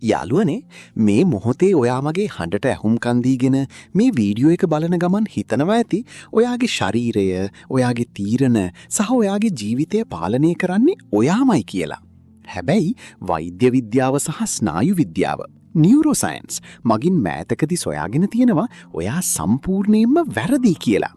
යාළුවනේ මේ මොහොතේ ඔයා මගේ හඬට ඇහුම්කන් දීගෙන මේ වීඩියෝ එක බලන ගමන් හිතනවා ඇති ඔයාගේ ශරීරය, ඔයාගේ තීරණ සහ ඔයාගේ ජීවිතය පාලනය කරන්නේ ඔයාමයි කියලා. හැබැයි වෛද්‍ය විද්‍යාව සහ ස්නායු විද්‍යාව නියුරෝසයන්ස් මගින් මෑතකදී සොයාගෙන තියෙනවා ඔයා සම්පූර්ණයෙන්ම වැරදි කියලා.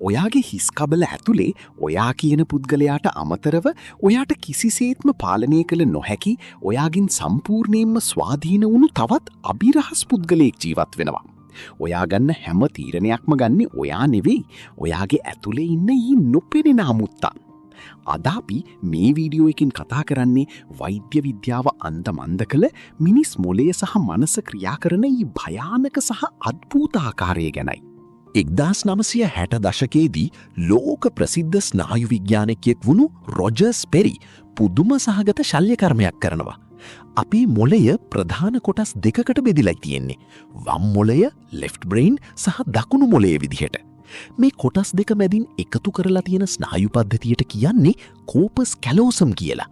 ඔයාගේ හිස්කබල ඇතුලේ ඔයා කියන පුද්ගලයාට අමතරව ඔයාට කිසිසේත්ම පාලනය කළ නොහැකි ඔයාගින් සම්පූර්ණයෙන්ම ස්වාධීන වුණු තවත් අභිරහස් පුද්ගලයෙක් ජීවත් වෙනවා. ඔයා ගන්න හැම තීරණයක්ම ගන්නේ ඔයා නෙවෙයි. ඔයාගේ ඇතුලේ ඉන්න ඊ නොපෙනෙන අමුත්තා. අද අපි මේ වීඩියෝ එකකින් කතා කරන්නේ වෛද්‍ය විද්‍යාව අන්දමන්ද කළ මිනිස් මොළය සහ මනස ක්‍රියා කරන ඊ භයානක සහ අද්භූත ආකාරය ගැනයි. 1960 දශකයේදී ලෝක ප්‍රසිද්ධ ස්නායු විද්‍යාඥයෙක් වුණු රොජර්ස් පෙරි පුදුම සහගත ශල්‍ය කර්මයක් කරනවා. අපේ මොළය ප්‍රධාන කොටස් දෙකකට බෙදිලා තියෙන්නේ. වම් මොළය, left brain සහ දකුණු මොළය විදිහට. මේ කොටස් දෙක මැදින් එකතු කරලා තියෙන ස්නායු පද්ධතියට කියන්නේ කෝපස් කැලෝසම් කියලා.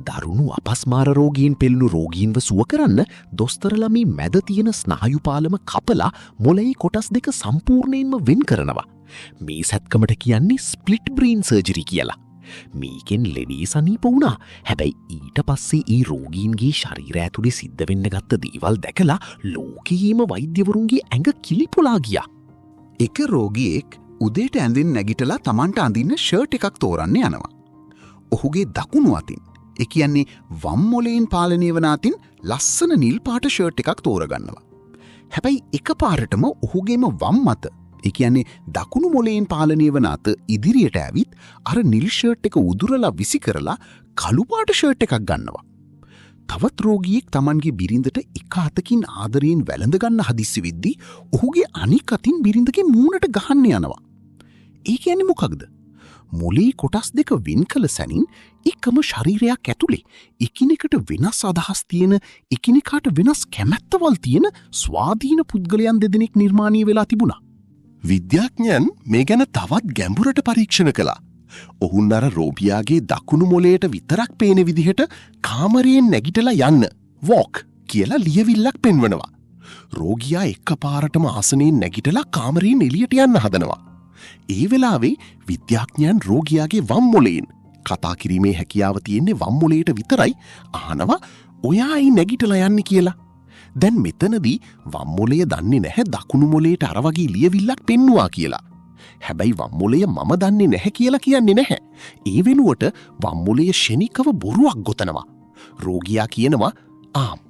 දරුණු අපස්මාර රෝගීන් පෙළුණු රෝගීන්ව සුව කරන්න දොස්තරලා මේ මැද තියෙන ස්නායු පාලම කපලා මොළයේ කොටස් දෙක සම්පූර්ණයෙන්ම වෙන් කරනවා. මේ සැත්කමට කියන්නේ ස්ප්ලිට් බ්‍රේන් සර්ජරි කියලා. මේකෙන් ලෙඩේ සනීප වුණා. හැබැයි ඊට පස්සේ ඒ රෝගීන්ගේ ශරීරය ඇතුලේ සිද්ධ වෙන්න ගත්ත දේවල් දැකලා ලෝකයේම වෛද්‍යවරුන්ගේ ඇඟ කිලිපොලා ගියා. එක රෝගියෙක් උදේට ඇඳෙන් නැගිටලා Tamanට අඳින්න ෂර්ට් එකක් තෝරන්න යනවා. ඔහුගේ දකුණු අතින්, ඒ කියන්නේ වම් මොළයෙන් පාලනය වන අතින් ලස්සන නිල් පාට ෂර්ට් එකක් තෝරගන්නවා. හැබැයි එකපාරටම ඔහුගේම වම් අත, ඒ කියන්නේ දකුණු මොළයෙන් පාලනය වන අත ඉදිරියට ඇවිත් අර නිල් ෂර්ට් එක උදුරලා විසි කරලා කළු පාට ෂර්ට් එකක් ගන්නවා. තවත් රෝගියෙක් Tamanගේ බිරිඳට එක අතකින් ආදරයෙන් වැළඳ ගන්න හදිස්සි වෙද්දී ඔහුගේ අනික් අතින් බිරිඳගේ මූණට ගහන්න යනවා. ඒ කියන්නේ මොකක්ද? මොළේ කොටස් දෙක වෙන් කළ සැනින් එකම ශරීරයක් ඇතුලේ එකිනෙකට වෙනස් අදහස් තියෙන, එකිනෙකාට වෙනස් කැමැත්තවල් තියෙන ස්වාධීන පුද්ගලයන් දෙදෙනෙක් නිර්මාණය වෙලා තිබුණා. විද්‍යාඥයන් මේ ගැන තවත් ගැඹුරට පරීක්ෂණ කළා. ඔවුන් අර රෝගියාගේ දකුණු මොළයට විතරක් පේන විදිහට කාමරයෙන් නැගිටලා යන්න walk කියලා ලියවිල්ලක් පෙන්වනවා. රෝගියා එකපාරටම ආසනයෙන් නැගිටලා කාමරයෙන් එළියට යන්න හදනවා. ඒ වෙලාවේ විද්‍යාඥයන් රෝගියාගේ වම් මොළයෙන්, කතා කිරීමේ හැකියාව තියෙන්නේ වම් මොළයට විතරයි, අහනවා ඔයායි නැගිටලා යන්නේ කියලා. දැන් මෙතනදී වම් මොළය දන්නේ නැහැ දකුණු මොළයට අර වගේ ලියවිල්ලක් පෙන්නුවා කියලා. හැබැයි වම් මොළය මම දන්නේ නැහැ කියලා කියන්නේ නැහැ. ඒ වෙනුවට වම් මොළය ෂෙනිකව බොරුවක් ගොතනවා. රෝගියා කියනවා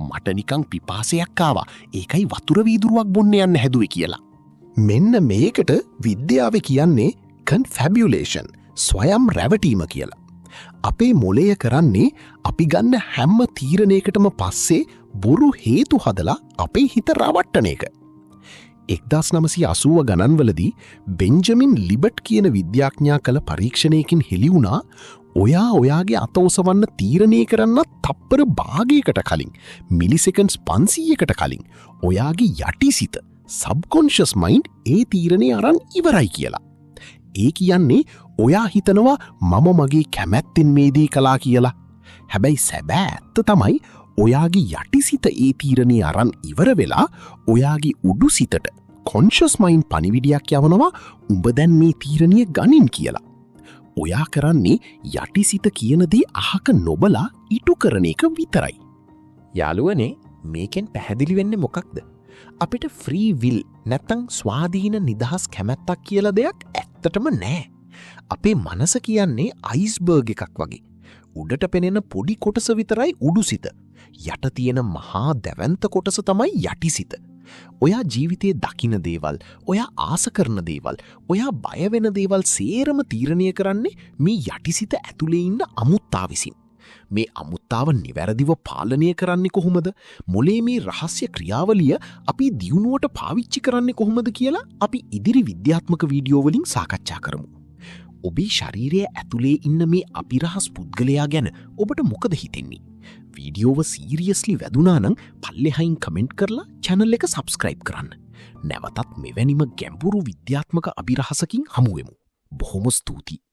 මට නිකන් පිපාසයක් ආවා. ඒකයි වතුර වීදුරුවක් බොන්න යන්න හැදුවේ කියලා. මෙන්න මේකට විද්‍යාවේ කියන්නේ කන්ෆැබියුලේෂන්, ස්වයම් රැවටීම කියලා. අපේ මොළය කරන්නේ අපි ගන්න හැම තීරණයකටම පස්සේ බොරු හේතු හදලා අපේ හිත රවට්ටන එක. 1980 ගණන්වලදී බෙන්ජමින් ලිබට් කියන විද්‍යාඥයා කළ පරීක්ෂණයකින් හෙළි වුණා ඔයාගේ අත ඔසවන්න තීරණය කරන්න තප්පර භාගයකට කලින්, මිලිසෙකන්ඩ්ස් 500කට කලින් ඔයාගේ යටිසිත සබ්කොන්ෂස් මයින්ඩ් ඒ තීරණය අරන් ඉවරයි කියලා. ඒ කියන්නේ ඔයා හිතනවා මම මගේ කැමැත්තෙන් මේ දේ කළා කියලා. හැබැයි සැබෑ ඇත්ත තමයි ඔයාගේ යටිසිත ඒ තීරණය අරන් ඉවර වෙලා ඔයාගේ උඩු සිතට කොන්ෂස් මයින්ඩ් පණිවිඩයක් යවනවා උඹ දැන් මේ තීරණය ගනින් කියලා. ඔයා කරන්නේ යටිසිත කියන දේ අහක නොබලා ඉටු කරන එක විතරයි. යාළුවනේ මේකෙන් පැහැදිලි වෙන්නේ මොකක්ද? අපිට ෆ්‍රී විල් නැත්තං ස්වාධීන නිදහස් කැමැත්තක් කියලා දෙයක් ඇත්තටම නෑ. අපේ මනස කියන්නේ අයිස්බර්ග් එකක් වගේ. උඩට පෙනෙන පොඩි කොටස විතරයි උඩුසිත. යට තියෙන මහා දැවන්ත කොටස තමයි යටිසිත. ඔයා ජීවිතයේ දකින දේවල්, ඔයා ආස කරන දේවල්, ඔයා බය වෙන දේවල් සේරම තීරණය කරන්නේ මේ යටිසිත ඇතුලේ ඉන්න අමුත්තා විසින්. මේ අමුත්තාව නිවැරදිව පාලනය කරන්නේ කොහොමද? මොලේ මේ රහස්‍ය ක්‍රියාවලිය අපි දියුණුවට පාවිච්චි කරන්නේ කොහොමද කියලා අපි ඉදිරි විද්‍යාත්මක වීඩියෝ වලින් සාකච්ඡා කරමු. ඔබේ ශරීරයේ ඇතුලේ ඉන්න මේ අපිරහස් පුද්ගලයා ගැන ඔබට මොකද හිතෙන්නේ? වීඩියෝව සීරියස්ලි වැදුනා නම් පල්ලෙහායින් කමෙන්ට් කරලා channel එක subscribe කරන්න. නැවතත් මෙවැනිම ගැඹුරු විද්‍යාත්මක අභිරහසකින් හමු වෙමු. බොහොම ස්තුතියි.